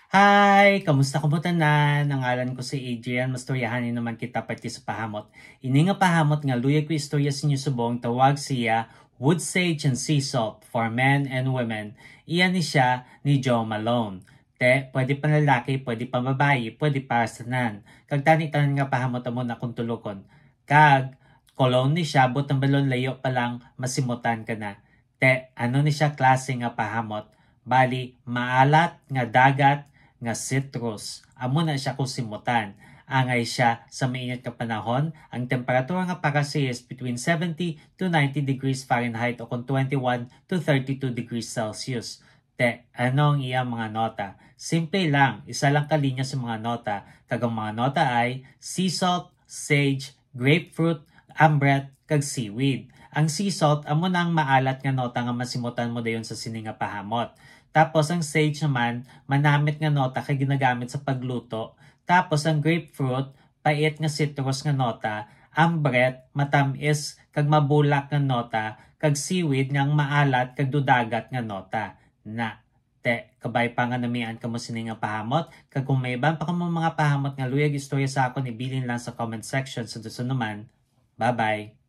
Hi! Kamusta ka mo tanan? Ang ngalan ko si Adrian. Mastoryahanin naman kita pati sa pahamot. Ini nga pahamot nga luyag ko istorya sa inyo subong tawag siya Wood Sage and Sea Salt for Men and Women. Iyan ni siya ni Joe Malone. Pwede pa lalaki, pwede pa babae, pwede para sa tanan. Kag tanan nga pahamot amo na kung tulokon. Kag, kolon ni siya, butang balon layo pa lang, masimutan ka na. Ano ni siya klase nga pahamot? Bali, maalat nga dagat, nga citrus. Amo na siya kusimutan. Angay siya sa mainit ka panahon. Ang temperatura nga para siya is between 70 to 90 degrees Fahrenheit o kung 21 to 32 degrees Celsius. Ano ang iyang mga nota? Simple lang, isa lang kalinya sa mga nota. Kagang mga nota ay sea salt, sage, grapefruit, ambret, kag seaweed. Ang sea salt, amo na ang maalat nga nota nga masimutan mo dayon sa sini nga pahamot. Tapos ang sage naman, manamit nga nota kay ginagamit sa pagluto. Tapos ang grapefruit, pait nga citrus nga nota. Ambret, matamis kag mabulak nga nota. Kag seaweed nga maalat kag dudagat nga nota. Kabay pa nga namian ka mo sini nga pahamot. Kag kung may iban pa ka mo mga pahamot nga luyag istorya sa akon, ibilin lang sa comment section. So naman, bye-bye!